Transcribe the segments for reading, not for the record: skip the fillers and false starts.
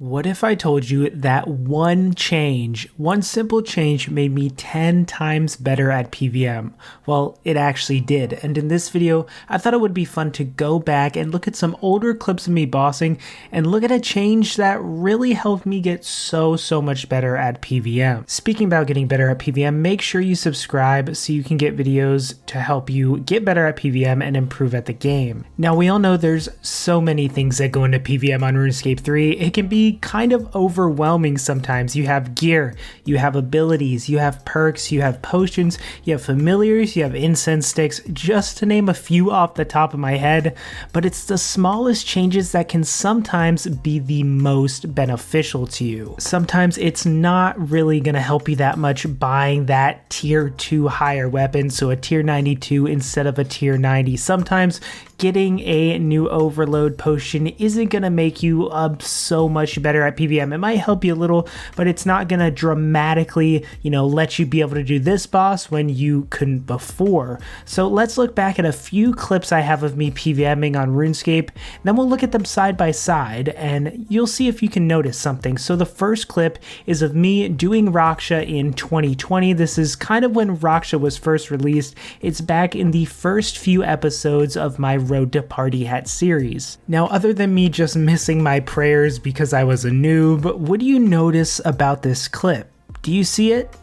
What if I told you that one simple change made me 10 times better at PvM? Well, it actually did. And in this video, I thought it would be fun to go back and look at some older clips of me bossing and look at a change that really helped me get so much better at PvM. Speaking about getting better at PvM, make sure you subscribe so you can get videos to help you get better at PvM and improve at the game. Now, we all know there's so many things that go into PvM on Runescape 3. It can be kind of overwhelming sometimes. You have gear, you have abilities, you have perks, you have potions, you have familiars, you have incense sticks, just to name a few off the top of my head. But it's the smallest changes that can sometimes be the most beneficial to you. Sometimes it's not really going to help you that much buying that tier 2 higher weapon, so a tier 92 instead of a tier 90. Sometimes getting a new overload potion isn't going to make you so much better at PvM. It might help you a little, but it's not going to dramatically, let you be able to do this boss when you couldn't before. So let's look back at a few clips I have of me PvMing on RuneScape, then we'll look at them side by side and you'll see if you can notice something. So the first clip is of me doing Raksha in 2020. This is kind of when Raksha was first released. It's back in the first few episodes of my Road to Party Hat series. Now, other than me just missing my prayers because I was a noob, what do you notice about this clip? Do you see it?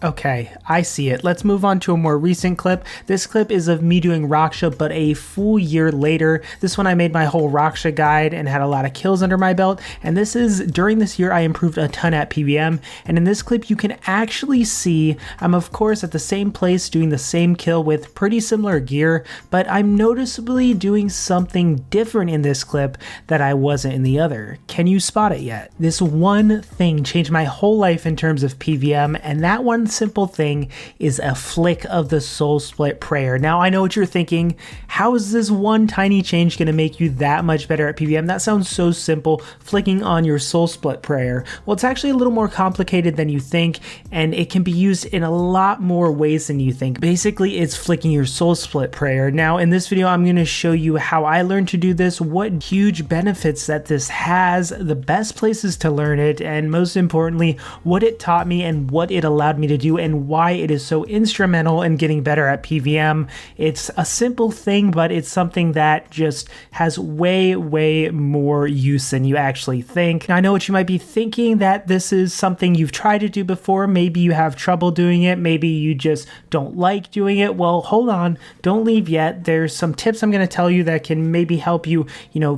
Okay, I see it. Let's move on to a more recent clip. This clip is of me doing Raksha, but a full year later. This one I made my whole Raksha guide and had a lot of kills under my belt. And this is, during this year, I improved a ton at PvM. And in this clip, you can actually see I'm, of course, at the same place doing the same kill with pretty similar gear, but I'm noticeably doing something different in this clip that I wasn't in the other. Can you spot it yet? This one thing changed my whole life in terms of PvM, and that one simple thing is a flick of the soul split prayer. Now, I know what you're thinking. How is this one tiny change going to make you that much better at PvM? That sounds so simple, flicking on your soul split prayer. Well, it's actually a little more complicated than you think, and it can be used in a lot more ways than you think. Basically, it's flicking your soul split prayer. Now, in this video, I'm going to show you how I learned to do this, what huge benefits that this has, the best places to learn it, and most importantly, what it taught me and what it allowed me to do and why it is so instrumental in getting better at PvM. It's a simple thing, but it's something that just has way more use than you actually think. Now, I know what you might be thinking, that this is something you've tried to do before. Maybe you have trouble doing it. Maybe you just don't like doing it. Well, hold on. Don't leave yet. There's some tips I'm going to tell you that can maybe help you,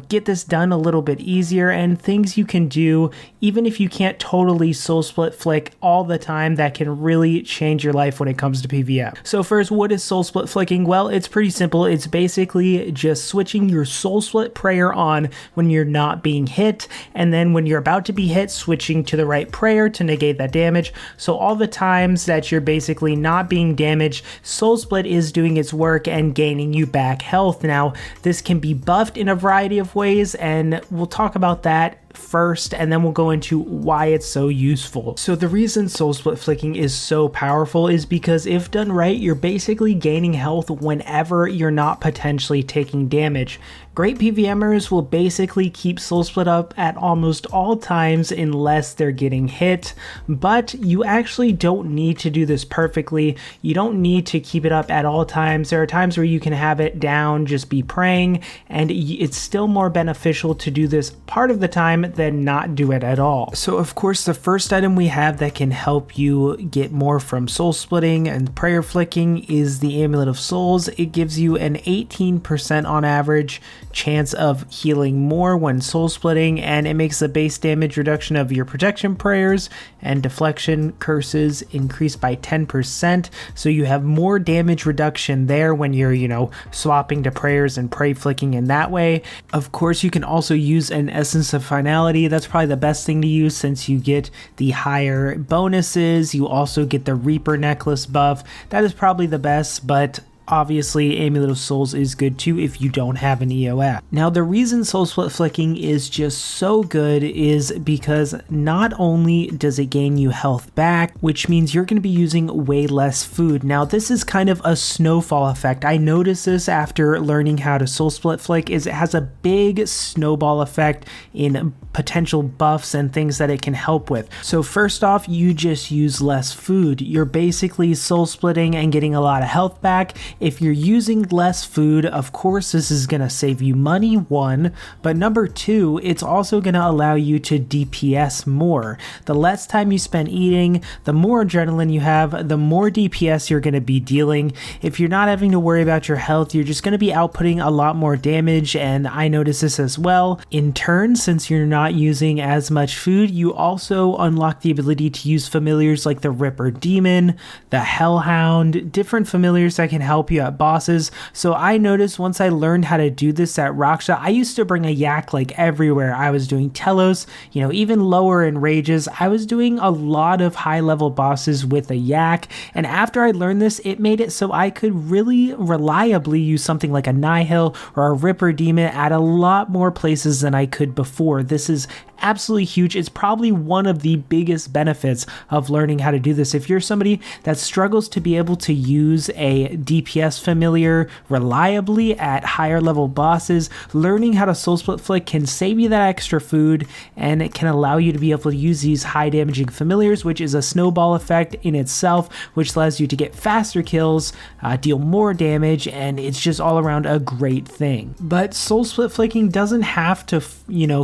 get this done a little bit easier, and things you can do even if you can't totally soul split flick all the time that can really change your life when it comes to PvM. So first, what is soul split flicking? Well, it's pretty simple. It's basically just switching your soul split prayer on when you're not being hit, and then when you're about to be hit, switching to the right prayer to negate that damage. So all the times that you're basically not being damaged, soul split is doing its work and gaining you back health. Now, this can be buffed in a variety of ways, and we'll talk about that first, and then we'll go into why it's so useful. So the reason soul split flicking is so powerful is because if done right, you're basically gaining health whenever you're not potentially taking damage. Great PvMers will basically keep soul split up at almost all times unless they're getting hit, but you actually don't need to do this perfectly. You don't need to keep it up at all times. There are times where you can have it down, just be praying, and it's still more beneficial to do this part of the time than not do it at all. So of course, the first item we have that can help you get more from soul splitting and prayer flicking is the Amulet of Souls. It gives you an 18% on average chance of healing more when soul splitting, and it makes the base damage reduction of your protection prayers and deflection curses increase by 10%, so you have more damage reduction there when you're swapping to prayers and pray flicking in that way. Of course, you can also use an Essence of Finality. That's probably the best thing to use since you get the higher bonuses. You also get the Reaper necklace buff. That is probably the best, but obviously Amulet of Souls is good too if you don't have an EOF. Now the reason soul split flicking is just so good is because not only does it gain you health back, which means you're going to be using way less food. Now this is kind of a snowfall effect. I noticed this after learning how to soul split flick, is it has a big snowball effect in potential buffs and things that it can help with. So first off, you just use less food. You're basically soul splitting and getting a lot of health back. If you're using less food, of course this is going to save you money, one, but number two, it's also going to allow you to DPS more. The less time you spend eating, the more adrenaline you have, the more DPS you're going to be dealing. If you're not having to worry about your health, you're just going to be outputting a lot more damage, and I notice this as well. In turn, since you're not using as much food, you also unlock the ability to use familiars like the Ripper Demon, the Hellhound, different familiars that can help you at bosses. So I noticed once I learned how to do this at Raksha, I used to bring a yak like everywhere. I was doing Telos, even lower in rages. I was doing a lot of high level bosses with a yak, and after I learned this, it made it so I could really reliably use something like a Nihil or a Ripper Demon at a lot more places than I could before. This is absolutely huge. It's probably one of the biggest benefits of learning how to do this. If you're somebody that struggles to be able to use a DPS familiar reliably at higher level bosses, learning how to soul split flick can save you that extra food, and it can allow you to be able to use these high damaging familiars, which is a snowball effect in itself, which allows you to get faster kills, deal more damage, and it's just all around a great thing. But soul split flicking doesn't have to,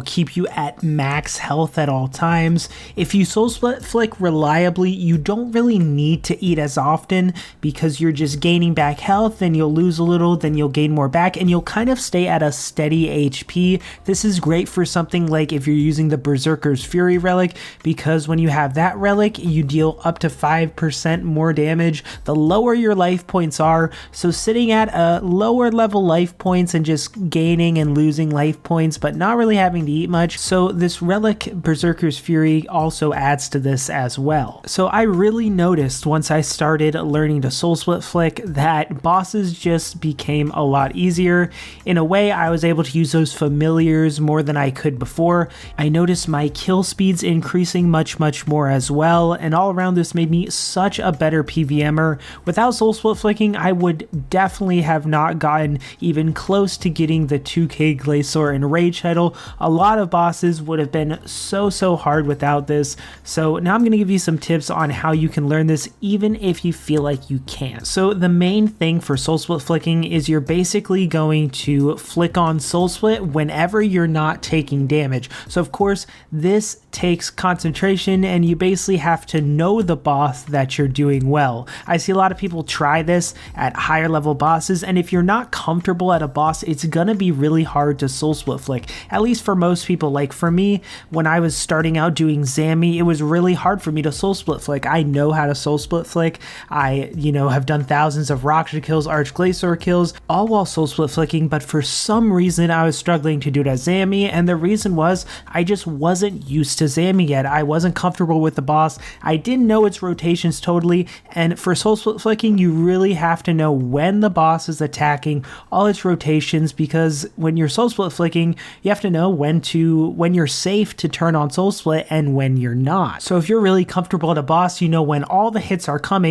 keep you at max health at all times. If you soul split flick reliably, you don't really need to eat as often because you're just gaining back health, and you'll lose a little, then you'll gain more back, and you'll kind of stay at a steady HP. This is great for something like if you're using the Berserker's Fury relic, because when you have that relic, you deal up to 5% more damage the lower your life points are. So sitting at a lower level life points and just gaining and losing life points, but not really having to eat much. So this relic Berserker's Fury also adds to this as well. So I really noticed once I started learning to soul split flick that bosses just became a lot easier. In a way, I was able to use those familiars more than I could before. I noticed my kill speeds increasing much more as well, and all around this made me such a better PvMer. Without soul split flicking, I would definitely have not gotten even close to getting the 2k Glacier and Rage title. A lot of bosses would have been so hard without this. So now I'm going to give you some tips on how you can learn this even if you feel like you can't. So the main thing for soul split flicking is you're basically going to flick on soul split whenever you're not taking damage. So of course this takes concentration, and you basically have to know the boss that you're doing well. I see a lot of people try this at higher level bosses, and if you're not comfortable at a boss, it's gonna be really hard to soul split flick, at least for most people. Like for me, when I was starting out doing Zammy, it was really hard for me to soul split flick. I know how to soul split flick. I, have done thousands of Raksha kills, Arch Glacier kills, all while soul split flicking, but for some reason I was struggling to do it at Zammy, and the reason was I just wasn't used to Zammy yet. I wasn't comfortable with the boss. I didn't know its rotations totally, and for soul split flicking, you really have to know when the boss is attacking, all its rotations, because when you're soul split flicking, you have to know when you're safe to turn on soul split and when you're not. So if you're really comfortable at a boss, you know when all the hits are coming,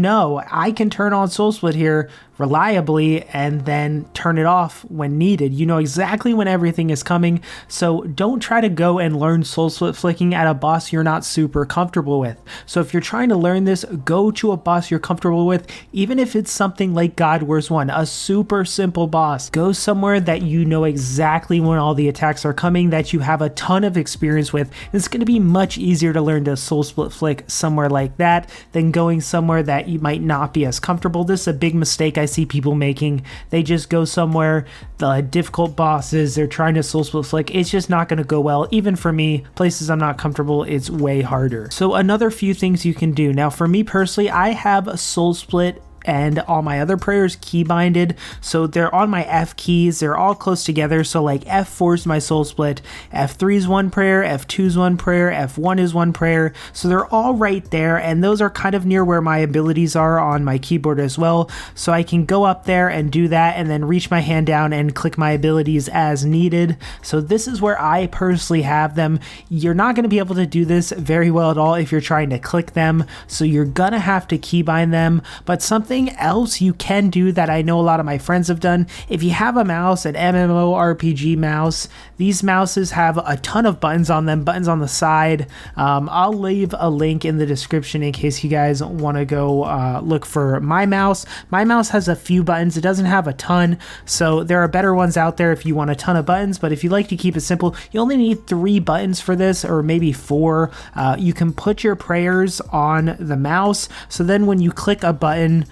I can turn on soul split here reliably and then turn it off when needed. You know exactly when everything is coming, so don't try to go and learn soul split flicking at a boss you're not super comfortable with. So if you're trying to learn this, go to a boss you're comfortable with, even if it's something like God Wars 1, a super simple boss. Go somewhere that you know exactly when all the attacks are coming, that you have a ton of experience with. It's going to be much easier to learn to soul split flick somewhere like that than going somewhere that you might not be as comfortable. This is a big mistake I see people making. They just go somewhere, the difficult bosses, they're trying to soul split flick. It's just not going to go well. Even for me, places I'm not comfortable, it's way harder. So another few things you can do. Now for me personally, I have a soul split and all my other prayers key binded, so they're on my F keys, they're all close together. So like F4 is my soul split, F3 is one prayer, F2 is one prayer, F1 is one prayer, so they're all right there, and those are kind of near where my abilities are on my keyboard as well, so I can go up there and do that and then reach my hand down and click my abilities as needed. So this is where I personally have them. You're not going to be able to do this very well at all if you're trying to click them, so you're gonna have to keybind them. But something else you can do that I know a lot of my friends have done, if you have a mouse, an MMORPG mouse, these mouses have a ton of buttons on them, buttons on the side. I'll leave a link in the description in case you guys want to go look for my mouse. My mouse has a few buttons, it doesn't have a ton, so there are better ones out there if you want a ton of buttons, but if you like to keep it simple, you only need 3 buttons for this, or maybe 4. You can put your prayers on the mouse, so then when you click a button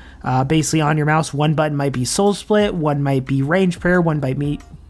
basically on your mouse, one button might be soul split, one might be range prayer, one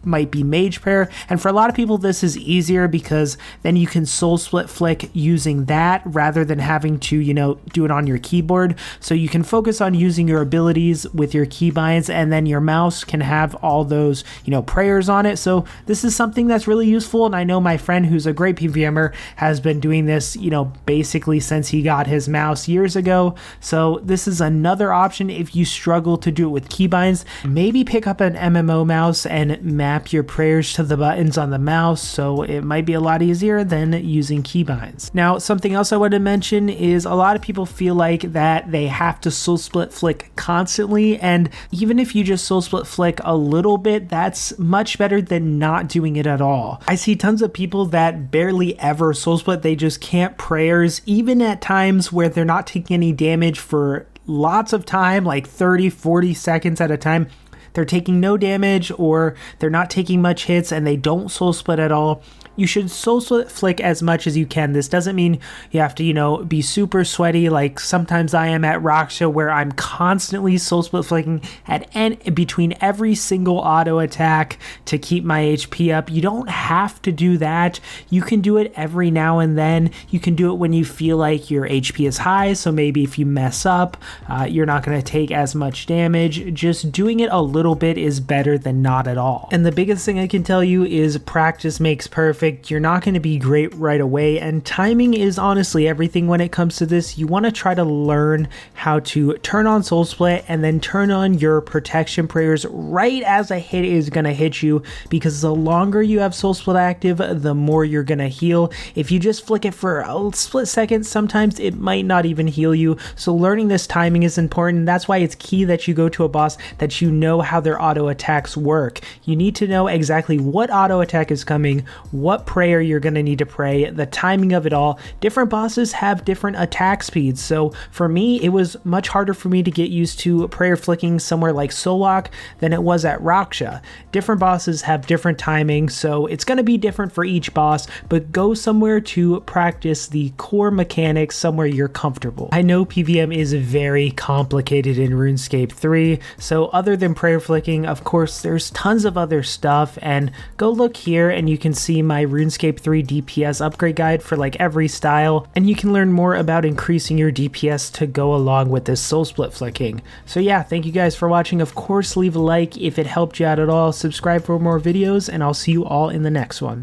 might be mage prayer, and for a lot of people this is easier because then you can soul split flick using that rather than having to, you know, do it on your keyboard. So you can focus on using your abilities with your keybinds, and then your mouse can have all those, you know, prayers on it. So this is something that's really useful, and I know my friend who's a great PvMer has been doing this, you know, basically since he got his mouse years ago. So this is another option if you struggle to do it with keybinds. Maybe pick up an MMO mouse and map your prayers to the buttons on the mouse, so it might be a lot easier than using keybinds. Now, something else I want to mention is a lot of people feel like that they have to soul split flick constantly, and even if you just soul split flick a little bit, that's much better than not doing it at all. I see tons of people that barely ever soul split, they just can't prayers, even at times where they're not taking any damage for lots of time, like 30-40 seconds at a time. They're taking no damage, or they're not taking much hits, and they don't soul split at all. You should soul split flick as much as you can. This doesn't mean you have to, you know, be super sweaty like sometimes I am at Raksha, where I'm constantly soul split flicking between every single auto attack to keep my HP up. You don't have to do that. You can do it every now and then. You can do it when you feel like your HP is high, so maybe if you mess up, you're not going to take as much damage. Just doing it a little bit is better than not at all. And the biggest thing I can tell you is practice makes perfect. You're not going to be great right away, and timing is honestly everything when it comes to this. You want to try to learn how to turn on soul split and then turn on your protection prayers right as a hit is going to hit you, because the longer you have soul split active, the more you're going to heal. If you just flick it for a split second, sometimes it might not even heal you. So learning this timing is important. That's why it's key that you go to a boss that you know how their auto attacks work. You need to know exactly what auto attack is coming, what prayer you're going to need to pray, the timing of it all. Different bosses have different attack speeds, so for me it was much harder for me to get used to prayer flicking somewhere like Solok than it was at Raksha. Different bosses have different timing, so it's going to be different for each boss, but go somewhere to practice the core mechanics somewhere you're comfortable. I know PvM is very complicated in RuneScape 3, so other than prayer flicking, of course there's tons of other stuff, and go look here and you can see my RuneScape 3 DPS upgrade guide for like every style, and you can learn more about increasing your DPS to go along with this soul split flicking. So yeah, thank you guys for watching. Of course, leave a like if it helped you out at all, subscribe for more videos, and I'll see you all in the next one.